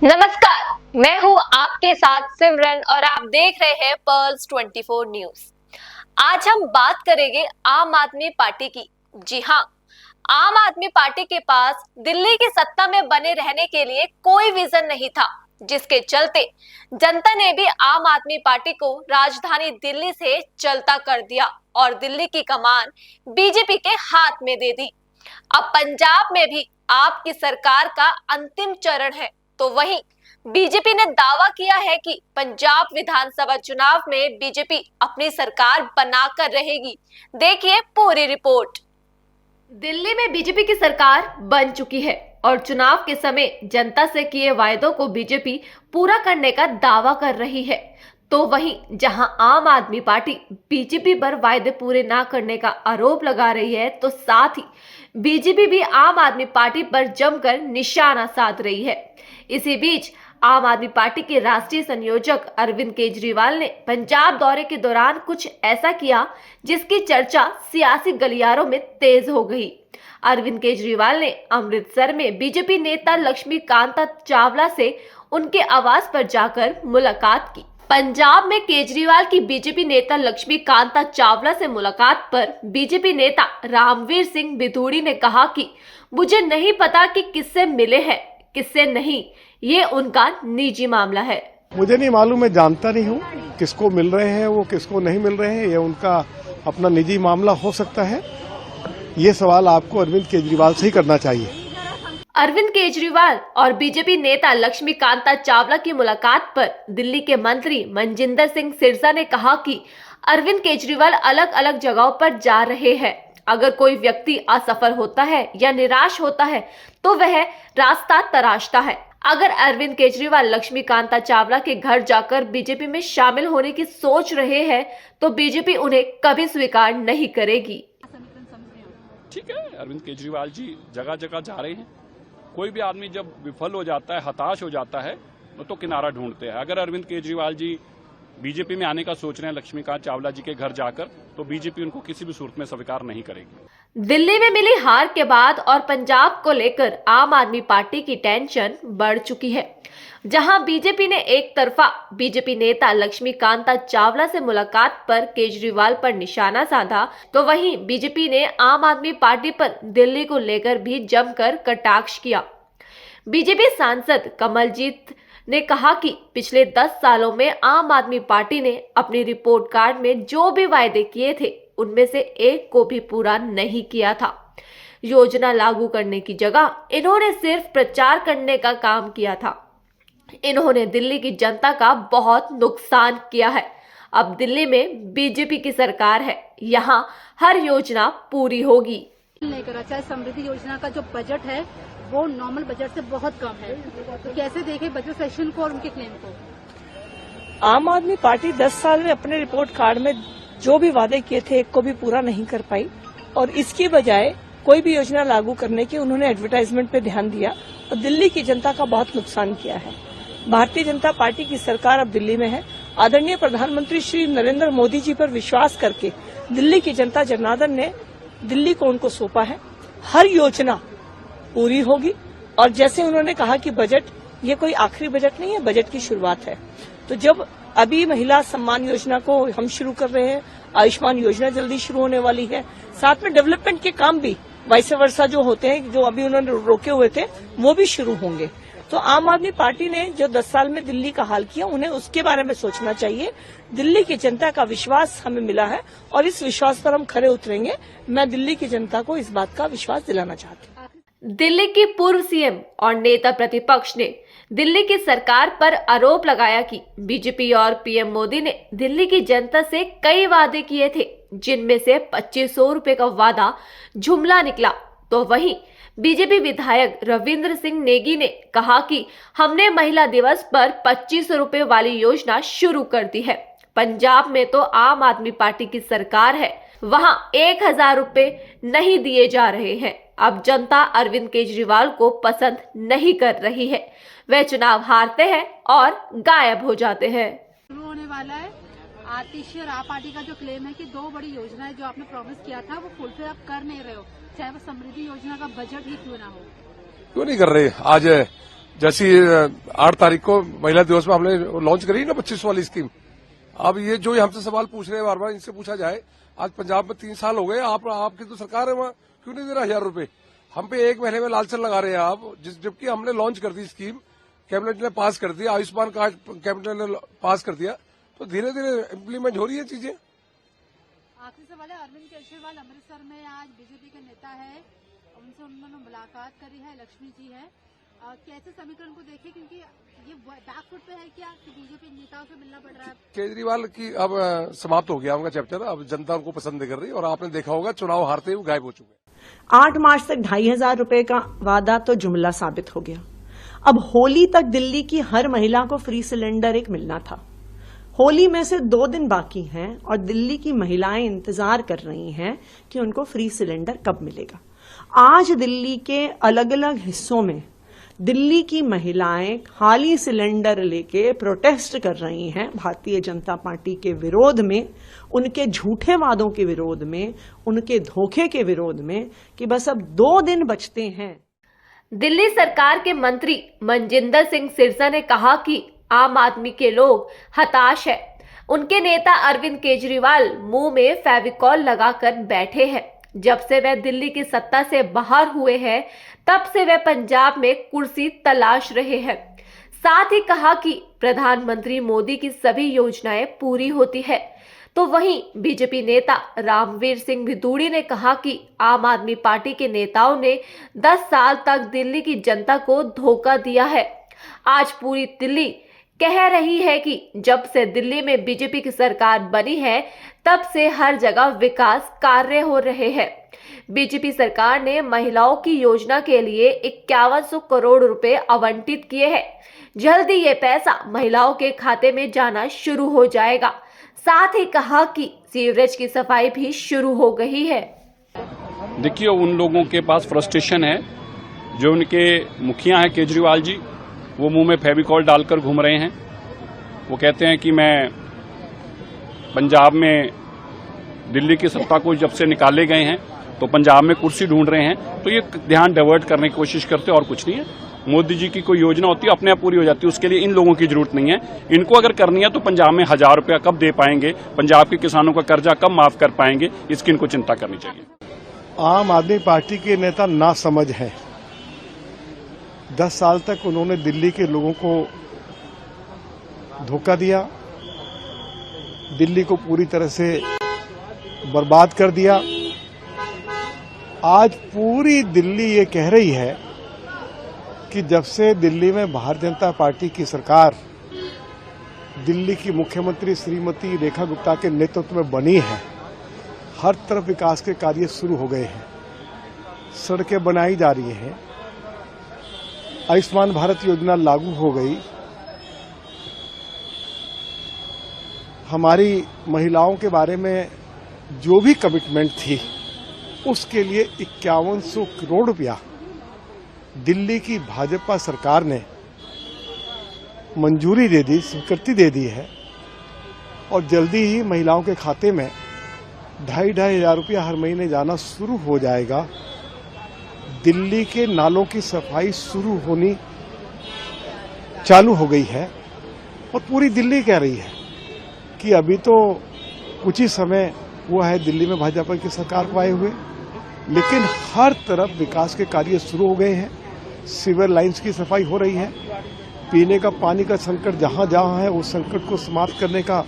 नमस्कार, मैं हूं आपके साथ सिमरन और आप देख रहे हैं पर्ल्स 24 न्यूज। आज हम बात करेंगे आम आदमी पार्टी की। जी हां, आम आदमी पार्टी के पास दिल्ली की सत्ता में बने रहने के लिए कोई विजन नहीं था, जिसके चलते जनता ने भी आम आदमी पार्टी को राजधानी दिल्ली से चलता कर दिया और दिल्ली की कमान बीजेपी के हाथ में दे दी। अब पंजाब में भी आपकी सरकार का अंतिम चरण है, तो वहीं बीजेपी ने दावा किया है कि पंजाब विधानसभा चुनाव में बीजेपी अपनी सरकार बनाकर रहेगी। देखिए पूरी रिपोर्ट। दिल्ली में बीजेपी की सरकार बन चुकी है और चुनाव के समय जनता से किए वायदों को बीजेपी पूरा करने का दावा कर रही है। तो वहीं जहां आम आदमी पार्टी बीजेपी पर वायदे पूरे ना करने का आरोप लगा रही है, तो साथ ही बीजेपी भी आम आदमी पार्टी पर जमकर निशाना साध रही है। इसी बीच आम आदमी पार्टी के राष्ट्रीय संयोजक अरविंद केजरीवाल ने पंजाब दौरे के दौरान कुछ ऐसा किया जिसकी चर्चा सियासी गलियारों में तेज हो गई। अरविंद केजरीवाल ने अमृतसर में बीजेपी नेता लक्ष्मीकांता चावला से उनके आवास पर जाकर मुलाकात की। पंजाब में केजरीवाल की बीजेपी नेता लक्ष्मीकांता चावला से मुलाकात पर बीजेपी नेता रामवीर सिंह बिधूड़ी ने कहा कि मुझे नहीं पता कि किससे मिले हैं, किससे नहीं, ये उनका निजी मामला है। मुझे नहीं मालूम, मैं जानता नहीं हूँ किसको मिल रहे हैं, वो किसको नहीं मिल रहे हैं, ये उनका अपना निजी मामला हो सकता है। ये सवाल आपको अरविंद केजरीवाल से ही करना चाहिए। अरविंद केजरीवाल और बीजेपी नेता लक्ष्मीकांता चावला की मुलाकात पर दिल्ली के मंत्री मनजिंदर सिंह सिरसा ने कहा कि अरविंद केजरीवाल अलग अलग जगहों पर जा रहे हैं। अगर कोई व्यक्ति असफल होता है या निराश होता है तो वह रास्ता तराशता है। अगर अरविंद केजरीवाल लक्ष्मीकांता चावला के घर जाकर बीजेपी में शामिल होने की सोच रहे हैं तो बीजेपी उन्हें कभी स्वीकार नहीं करेगी। ठीक है, अरविंद केजरीवाल जी जगह जगह जा रहे हैं। कोई भी आदमी जब विफल हो जाता है, हताश हो जाता है, तो किनारा ढूंढते हैं। अगर अरविंद केजरीवाल जी बीजेपी में आने का सोच रहे हैं लक्ष्मीकांत चावला जी के घर जाकर, तो बीजेपी उनको किसी भी सूरत में स्वीकार नहीं करेगी। दिल्ली में मिली हार के बाद और पंजाब को लेकर आम आदमी पार्टी की टेंशन बढ़ चुकी है। जहां बीजेपी ने एक तरफा बीजेपी नेता लक्ष्मीकांता चावला से मुलाकात पर केजरीवाल पर निशाना साधा, तो वहीं बीजेपी ने आम आदमी पार्टी पर दिल्ली को लेकर भी जमकर कटाक्ष किया। बीजेपी सांसद कमलजीत ने कहा कि पिछले 10 सालों में आम आदमी पार्टी ने अपनी रिपोर्ट कार्ड में जो भी वायदे किए थे उनमें से एक को भी पूरा नहीं किया था। योजना लागू करने की जगह इन्होंने सिर्फ प्रचार करने का काम किया था। इन्होंने दिल्ली की जनता का बहुत नुकसान किया है। अब दिल्ली में बीजेपी की सरकार है, यहाँ हर योजना पूरी होगी। नहीं करा, चाहे समृद्धि योजना का जो बजट है वो नॉर्मल बजट से बहुत कम है। तो कैसे देखें बजट सेशन को और उनके क्लेम को? आम आदमी पार्टी 10 साल में अपने रिपोर्ट कार्ड में जो भी वादे किए थे एक को भी पूरा नहीं कर पाई और इसकी बजाय कोई भी योजना लागू करने की उन्होंने एडवर्टाइजमेंट पे ध्यान दिया और दिल्ली की जनता का बहुत नुकसान किया है। भारतीय जनता पार्टी की सरकार अब दिल्ली में है। आदरणीय प्रधानमंत्री श्री नरेंद्र मोदी जी पर विश्वास करके दिल्ली की जनता जनार्दन ने दिल्ली को उनको सौंपा है। हर योजना पूरी होगी और जैसे उन्होंने कहा कि बजट ये कोई आखिरी बजट नहीं है, बजट की शुरुआत है। तो जब अभी महिला सम्मान योजना को हम शुरू कर रहे हैं, आयुष्मान योजना जल्दी शुरू होने वाली है, साथ में डेवलपमेंट के काम भी वाइस वर्सा जो होते हैं, जो अभी उन्होंने रोके हुए थे, वो भी शुरू होंगे। तो आम आदमी पार्टी ने जो 10 साल में दिल्ली का हाल किया, उन्हें उसके बारे में सोचना चाहिए। दिल्ली की जनता का विश्वास हमें मिला है और इस विश्वास पर हम खरे उतरेंगे। मैं दिल्ली की जनता को इस बात का विश्वास दिलाना चाहती हूँ। दिल्ली की पूर्व सीएम और नेता प्रतिपक्ष ने दिल्ली की सरकार पर आरोप लगाया कि बीजेपी और पीएम मोदी ने दिल्ली की जनता से कई वादे किए थे, जिनमें से 2500 रुपए का वादा जुमला निकला। तो वहीं बीजेपी विधायक रविंद्र सिंह नेगी ने कहा कि हमने महिला दिवस पर 2500 रुपए वाली योजना शुरू कर दी है। पंजाब में तो आम आदमी पार्टी की सरकार है, वहां 1000 रुपए नहीं दिए जा रहे हैं। अब जनता अरविंद केजरीवाल को पसंद नहीं कर रही है, वे चुनाव हारते हैं और गायब हो जाते हैं। शुरू होने वाला है। आतिशी और आप पार्टी का जो क्लेम है कि 2 बड़ी योजनाएं जो आपने प्रॉमिस किया था वो फुलफिल आप कर नहीं रहे हो, चाहे वो समृद्धि योजना का बजट ही क्यों ना हो। क्यों नहीं कर रहे? आज जैसी 8 तारीख को महिला दिवस में हमने लॉन्च करी ना 25 वाली स्कीम। अब ये जो हमसे सवाल पूछ रहे हैं बार बार, इनसे पूछा जाए, आज पंजाब में 3 साल हो गए, आपकी तो सरकार है, वहाँ क्यों नहीं दे रहा 1000 रुपए? हम पे 1 महीने में लालचन लगा रहे हैं आप, जबकि हमने लॉन्च कर दी स्कीम, कैबिनेट ने पास कर दिया, आयुष्मान कार्ड कैबिनेट ने पास कर दिया, तो धीरे धीरे इम्प्लीमेंट हो रही है चीजें। आखिरी सवाल है, अरविंद केजरीवाल अमृतसर में आज बीजेपी के नेता है, उनसे उन्होंने मुलाकात करी है, लक्ष्मी जी है, कैसे समीकरण को देखें, क्योंकि ये बैकफुट पे है क्या कि बीजेपी नेताओं से मिलना पड़ रहा है? केजरीवाल की अब समाप्त हो गया उनका चैप्टर, अब जनता उनको पसंद नहीं कर रही, और आपने देखा होगा चुनाव हारते हुए गायब हो चुके। 8 मार्च तक 2500 रुपए का वादा तो जुमला साबित हो गया। अब होली तक दिल्ली की हर महिला को फ्री सिलेंडर एक मिलना था। होली में से 2 दिन बाकी हैं और दिल्ली की महिलाएं इंतजार कर रही हैं कि उनको फ्री सिलेंडर कब मिलेगा। आज दिल्ली के अलग अलग हिस्सों में दिल्ली की महिलाएं खाली सिलेंडर लेके प्रोटेस्ट कर रही हैं भारतीय जनता पार्टी के विरोध में, उनके झूठे वादों के विरोध में, उनके धोखे के विरोध में कि बस अब 2 दिन बचते हैं। दिल्ली सरकार के मंत्री मनजिंदर सिंह सिरसा ने कहा कि आम आदमी के लोग हताश है। उनके नेता अरविंद केजरीवाल मुंह में फेविकॉल लगाकर बैठे हैं। जब से वह दिल्ली की सत्ता से बाहर हुए हैं, तब से वह पंजाब में कुर्सी तलाश रहे हैं। साथ ही कहा कि प्रधानमंत्री मोदी की सभी योजनाएं पूरी होती है। तो वहीं बीजेपी नेता रामवीर सिंह भिदूड़ी ने कहा कि आम आदमी पार्टी के नेताओं ने 10 साल तक दिल्ली की जनता को धोखा दिया है। आज पूरी दिल्ली कह रही है कि जब से दिल्ली में बीजेपी की सरकार बनी है, तब से हर जगह विकास कार्य हो रहे हैं। बीजेपी सरकार ने महिलाओं की योजना के लिए 5100 करोड़ रुपए आवंटित किए हैं। जल्दी ये पैसा महिलाओं के खाते में जाना शुरू हो जाएगा। साथ ही कहा कि सीवरेज की सफाई भी शुरू हो गई है। देखिए, उन लोगों के पास फ्रस्ट्रेशन है, जो उनके मुखिया हैं केजरीवाल जी, वो मुंह में फेविकॉल डालकर घूम रहे हैं। वो कहते हैं कि मैं पंजाब में दिल्ली की सत्ता को जब से निकाले गए हैं तो पंजाब में कुर्सी ढूंढ रहे हैं। तो ये ध्यान डाइवर्ट करने की कोशिश करते हैं और कुछ नहीं है। मोदी जी की कोई योजना होती है अपने आप पूरी हो जाती है, उसके लिए इन लोगों की जरूरत नहीं है। इनको अगर करनी है तो पंजाब में 1000 रुपया कब दे पाएंगे, पंजाब के किसानों का कर्जा कब माफ कर पाएंगे, इसकी इनको चिंता करनी चाहिए। आम आदमी पार्टी के नेता ना समझ हैं। 10 साल तक उन्होंने दिल्ली के लोगों को धोखा दिया, दिल्ली को पूरी तरह से बर्बाद कर दिया। आज पूरी दिल्ली ये कह रही है कि जब से दिल्ली में भारतीय जनता पार्टी की सरकार दिल्ली की मुख्यमंत्री श्रीमती रेखा गुप्ता के नेतृत्व में बनी है, हर तरफ विकास के कार्य शुरू हो गए हैं, सड़कें बनाई जा रही हैं, आयुष्मान भारत योजना लागू हो गई, हमारी महिलाओं के बारे में जो भी कमिटमेंट थी उसके लिए 5100 करोड़ रुपया दिल्ली की भाजपा सरकार ने मंजूरी दे दी, स्वीकृति दे दी है। और जल्दी ही महिलाओं के खाते में 2,500 हजार रुपया हर महीने जाना शुरू हो जाएगा। दिल्ली के नालों की सफाई शुरू होनी चालू हो गई है और पूरी दिल्ली कह रही है कि अभी तो कुछ ही समय हुआ है दिल्ली में भाजपा की सरकार को आए हुए, लेकिन हर तरफ विकास के कार्य शुरू हो गए हैं। सीवर लाइंस की सफाई हो रही है, पीने का पानी का संकट जहां जहां है उस संकट को समाप्त करने का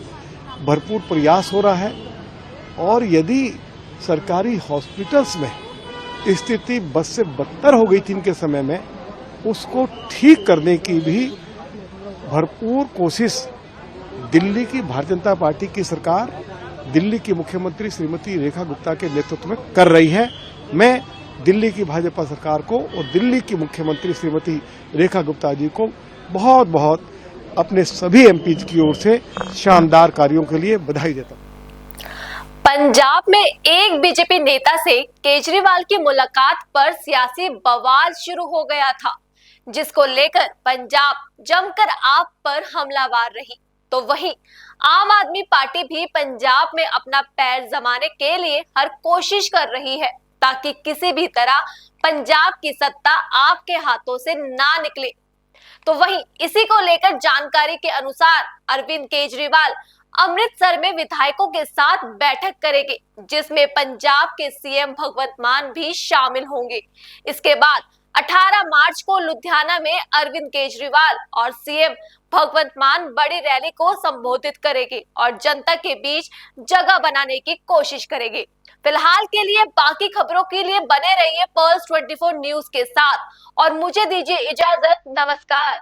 भरपूर प्रयास हो रहा है। और यदि सरकारी हॉस्पिटल्स में स्थिति बद से बदतर हो गई थी इनके समय में, उसको ठीक करने की भी भरपूर कोशिश दिल्ली की भारतीय जनता पार्टी की सरकार, दिल्ली की मुख्यमंत्री श्रीमती रेखा गुप्ता के नेतृत्व में कर रही है। मैं दिल्ली की भाजपा सरकार को और दिल्ली की मुख्यमंत्री श्रीमती रेखा गुप्ता जी को बहुत बहुत अपने सभी एमपीज की ओर से शानदार कार्यों के लिए बधाई देता हूं। पंजाब में एक बीजेपी नेता से केजरीवाल की मुलाकात पर सियासी बवाल शुरू हो गया था, जिसको लेकर पंजाब जमकर आप पर हमलावर रही। तो वहीं आम आदमी पार्टी भी पंजाब में अपना पैर जमाने के लिए हर कोशिश कर रही है, ताकि किसी भी तरह पंजाब की सत्ता आपके हाथों से ना निकले। तो वहीं इसी को लेकर जानकारी के अनुसार अरविंद केजरीवाल अमृतसर में विधायकों के साथ बैठक करेंगे, जिसमें पंजाब के सीएम भगवंत मान भी शामिल होंगे। इसके बाद 18 मार्च को लुधियाना में अरविंद केजरीवाल और सीएम भगवंत मान बड़ी रैली को संबोधित करेंगे और जनता के बीच जगह बनाने की कोशिश करेंगे। फिलहाल के लिए बाकी खबरों के लिए बने रहिए पर्ल्स 24 न्यूज के साथ और मुझे दीजिए इजाजत। नमस्कार।